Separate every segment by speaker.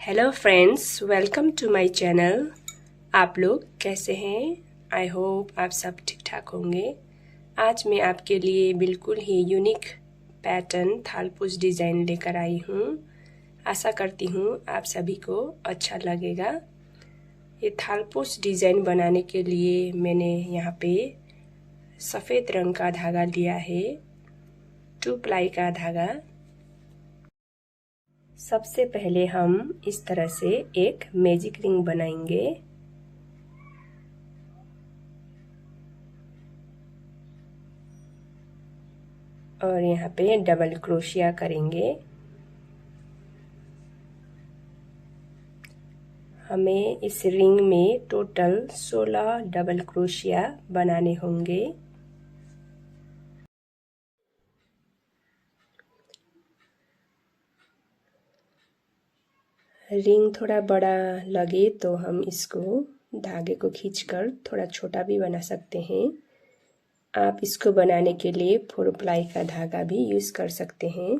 Speaker 1: Hello friends, welcome to my channel. आप लोग कैसे हैं? आई होप आप सब ठीक ठाक होंगे। आज मैं आपके लिए बिल्कुल ही यूनिक पैटर्न थालपोस डिज़ाइन लेकर आई हूँ। आशा करती हूँ आप सभी को अच्छा लगेगा। ये थालपोस डिज़ाइन बनाने के लिए मैंने यहाँ पे सफ़ेद रंग का धागा लिया है, 2 प्लाई का धागा। सबसे पहले हम इस तरह से एक मैजिक रिंग बनाएंगे। और यहाँ पे डबल क्रोशिया करेंगे। हमें इस रिंग में टोटल 16 डबल क्रोशिया बनाने होंगे। रिंग थोड़ा बड़ा लगे तो हम इसको धागे को खींचकर थोड़ा छोटा भी बना सकते हैं। आप इसको बनाने के लिए 4 प्लाई का धागा भी यूज़ कर सकते हैं।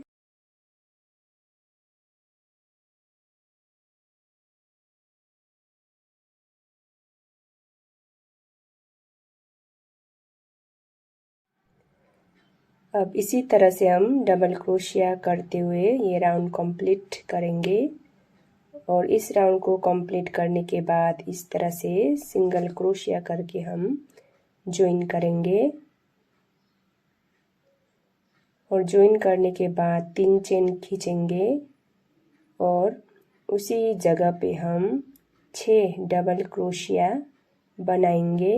Speaker 1: अब इसी तरह से हम डबल क्रोशिया करते हुए ये राउंड कंप्लीट करेंगे। और इस राउंड को कंप्लीट करने के बाद इस तरह से सिंगल क्रोशिया करके हम ज्वाइन करेंगे। और ज्वाइन करने के बाद 3 चेन खींचेंगे और उसी जगह पे हम 6 डबल क्रोशिया बनाएंगे।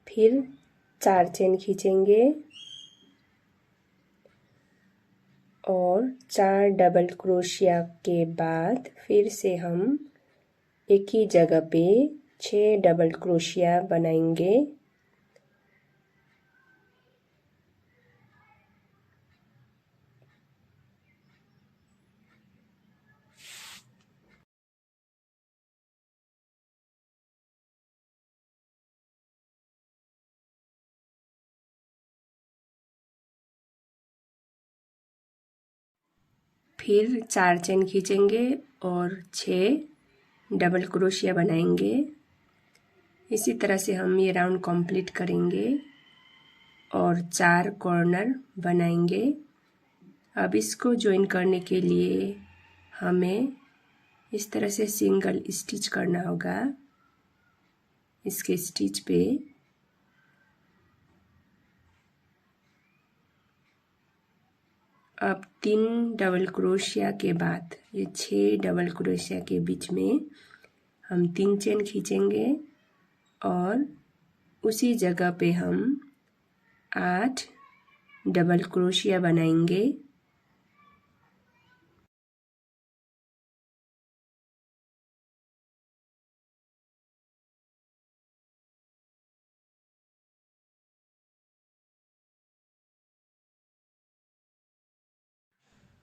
Speaker 1: फिर 4 चेन खींचेंगे और 4 डबल क्रोशिया के बाद फिर से हम एक ही जगह पे 6 डबल क्रोशिया बनाएंगे। फिर 4 चेन खींचेंगे और 6 डबल क्रोशिया बनाएंगे। इसी तरह से हम ये राउंड कंप्लीट करेंगे और 4 कॉर्नर बनाएंगे। अब इसको ज्वाइन करने के लिए हमें इस तरह से सिंगल स्टिच करना होगा। इसके स्टिच पे अब 3 डबल क्रोशिया के बाद ये 6 डबल क्रोशिया के बीच में हम 3 चेन खींचेंगे और उसी जगह पे हम 8 डबल क्रोशिया बनाएंगे।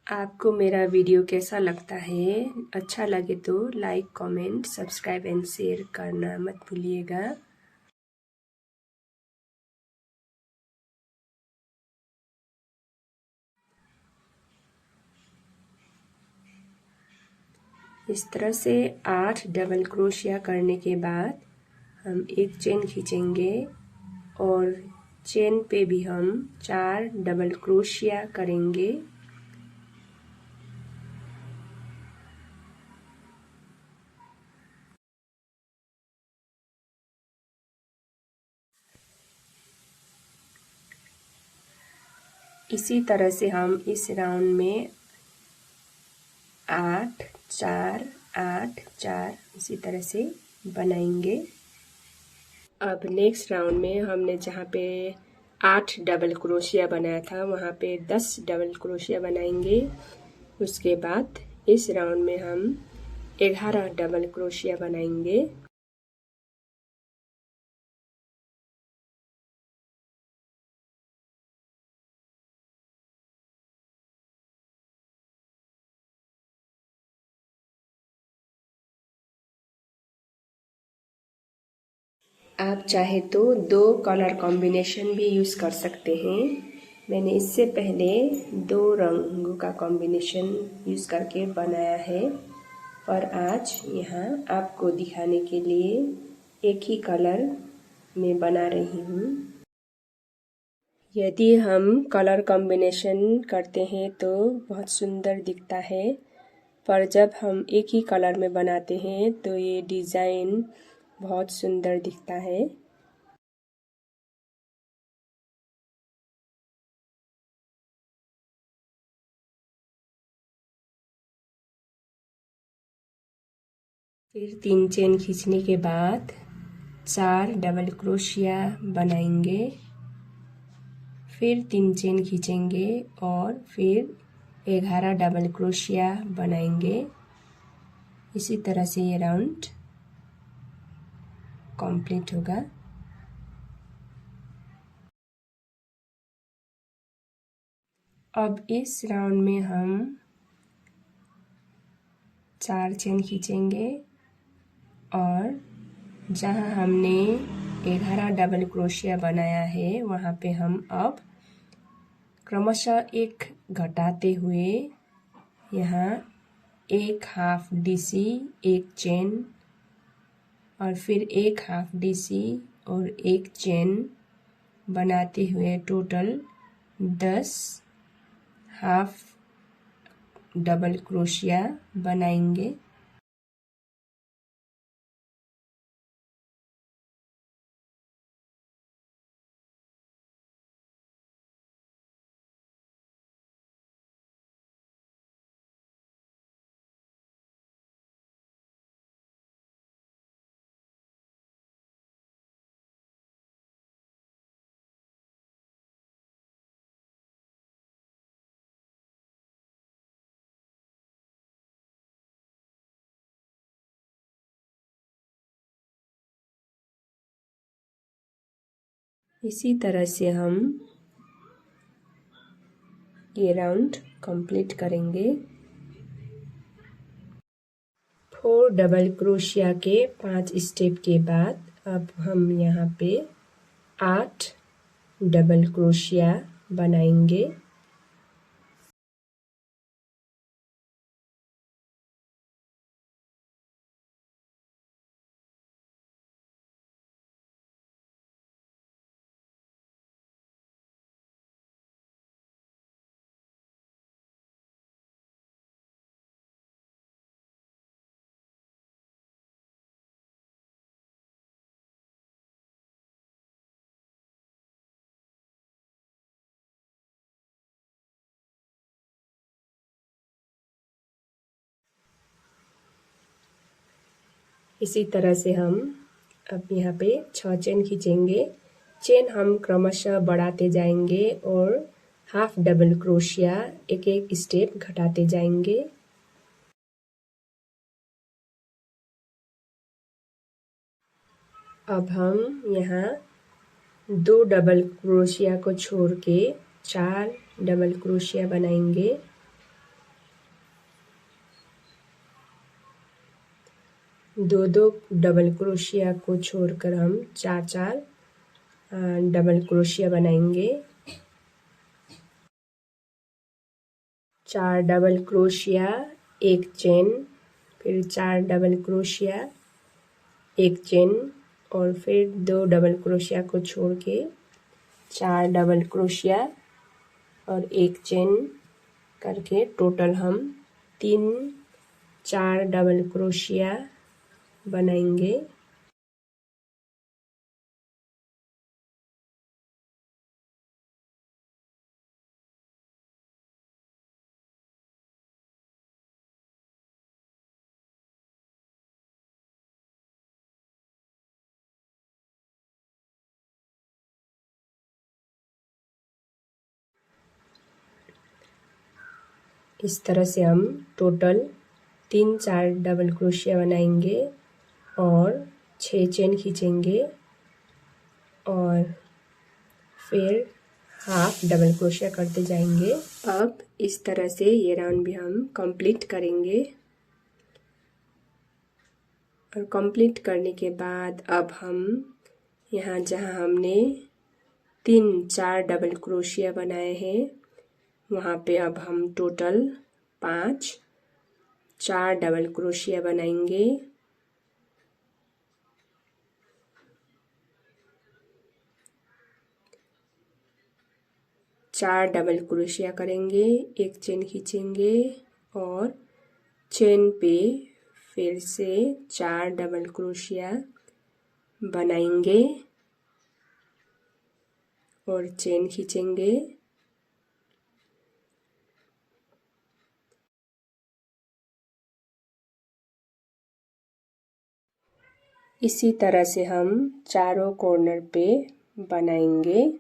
Speaker 1: आपको मेरा वीडियो कैसा लगता है? अच्छा लगे तो like, comment, subscribe and share करना मत भूलिएगा। इस तरह से 8 डबल क्रोशिया करने के बाद हम एक चेन खींचेंगे और चेन पे भी हम 4 डबल क्रोशिया करेंगे। इसी तरह से हम इस राउंड में 8 4 8 4 इसी तरह से बनाएंगे। अब नेक्स्ट राउंड में हमने जहाँ पे 8 डबल क्रोशिया बनाया था वहाँ पे 10 डबल क्रोशिया बनाएंगे। उसके बाद इस राउंड में हम 11 डबल क्रोशिया बनाएंगे। आप चाहे तो 2 कलर कॉम्बिनेशन भी यूज़ कर सकते हैं। मैंने इससे पहले 2 रंगों का कॉम्बिनेशन यूज़ करके बनाया है, और आज यहाँ आपको दिखाने के लिए एक ही कलर में बना रही हूँ। यदि हम कलर कॉम्बिनेशन करते हैं तो बहुत सुंदर दिखता है, पर जब हम एक ही कलर में बनाते हैं तो ये डिज़ाइन बहुत सुंदर दिखता है। फिर 3 चेन खींचने के बाद 4 डबल क्रोशिया बनाएंगे, फिर 3 चेन खींचेंगे और फिर 11 डबल क्रोशिया बनाएंगे। इसी तरह से ये राउंड कंप्लीट होगा। अब इस राउंड में हम 4 चेन खींचेंगे और जहाँ हमने 11 डबल क्रोशिया बनाया है वहाँ पे हम अब क्रमशः एक घटाते हुए यहाँ एक हाफ डीसी, एक चेन और फिर एक हाफ डीसी और एक चेन बनाते हुए टोटल 10 हाफ डबल क्रोशिया बनाएंगे। इसी तरह से हम ये राउंड कंप्लीट करेंगे। 4 डबल क्रोशिया के 5 स्टेप के बाद अब हम यहाँ पे 8 डबल क्रोशिया बनाएंगे। इसी तरह से हम अब यहाँ पे 6 चेन खींचेंगे। चेन हम क्रमशः बढ़ाते जाएंगे और हाफ डबल क्रोशिया एक एक स्टेप घटाते जाएंगे। अब हम यहाँ 2 डबल क्रोशिया को छोड़ के 4 डबल क्रोशिया बनाएंगे। दो डबल क्रोशिया को छोड़कर हम 4 डबल क्रोशिया बनाएंगे। 4 डबल क्रोशिया, एक चेन, फिर 4 डबल क्रोशिया, एक चेन और फिर 2 डबल क्रोशिया को छोड़ के 4 डबल क्रोशिया और एक चेन करके टोटल हम 4 डबल क्रोशिया बनाएंगे। इस तरह से हम टोटल 4 डबल क्रोशिया बनाएंगे और 6 चेन खींचेंगे और फिर हाफ डबल क्रोशिया करते जाएंगे। अब इस तरह से ये राउंड भी हम कंप्लीट करेंगे और कंप्लीट करने के बाद अब हम यहाँ जहाँ हमने 4 डबल क्रोशिया बनाए हैं वहाँ पे अब हम टोटल 4 डबल क्रोशिया बनाएंगे। चार डबल क्रोशिया करेंगे, एक चेन खींचेंगे और चेन पे फिर से 4 डबल क्रोशिया बनाएंगे और चेन खींचेंगे। इसी तरह से हम चारों कॉर्नर पे बनाएंगे।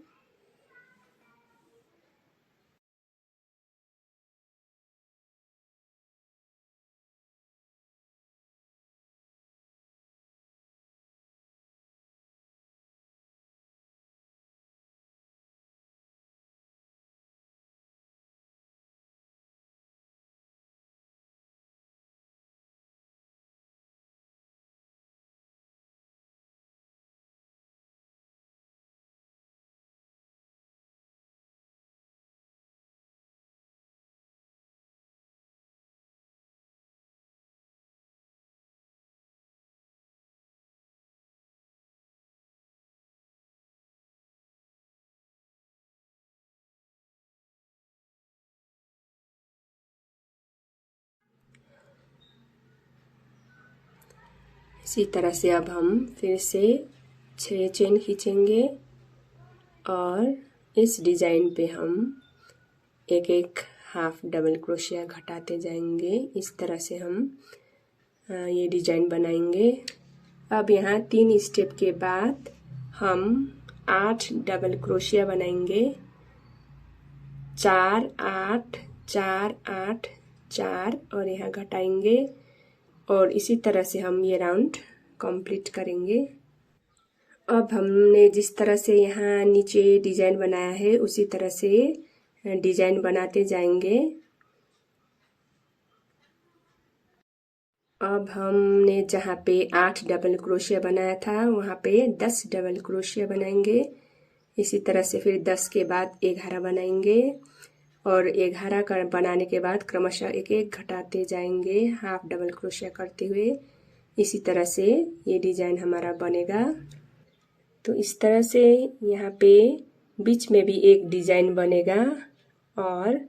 Speaker 1: इसी तरह से अब हम फिर से 6 चेन खींचेंगे और इस डिज़ाइन पे हम एक हाफ डबल क्रोशिया घटाते जाएंगे। इस तरह से हम ये डिज़ाइन बनाएंगे। अब यहाँ 3 स्टेप के बाद हम 8 डबल क्रोशिया बनाएंगे। 4 8 4 8 4 और यहाँ घटाएंगे और इसी तरह से हम ये राउंड कंप्लीट करेंगे। अब हमने जिस तरह से यहाँ नीचे डिज़ाइन बनाया है उसी तरह से डिज़ाइन बनाते जाएंगे। अब हमने जहाँ पे 8 डबल क्रोशिया बनाया था वहाँ पे 10 डबल क्रोशिया बनाएंगे। इसी तरह से फिर 10 के बाद 11 बनाएंगे और 11 का बनाने के बाद क्रमशः एक घटाते जाएंगे हाफ डबल क्रोशिया करते हुए। इसी तरह से ये डिज़ाइन हमारा बनेगा। तो इस तरह से यहाँ पे बीच में भी एक डिज़ाइन बनेगा और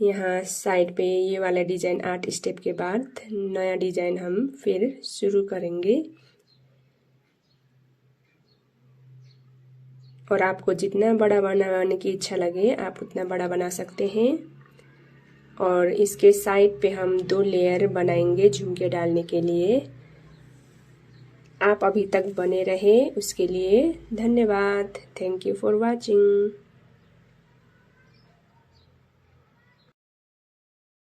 Speaker 1: यहाँ साइड पे ये वाला डिज़ाइन 8 स्टेप के बाद नया डिज़ाइन हम फिर शुरू करेंगे। और आपको जितना बड़ा बनाने की इच्छा लगे आप उतना बड़ा बना सकते हैं। और इसके साइड पे हम 2 लेयर बनाएंगे झुमके डालने के लिए। आप अभी तक बने रहे उसके लिए धन्यवाद। Thank you for watching.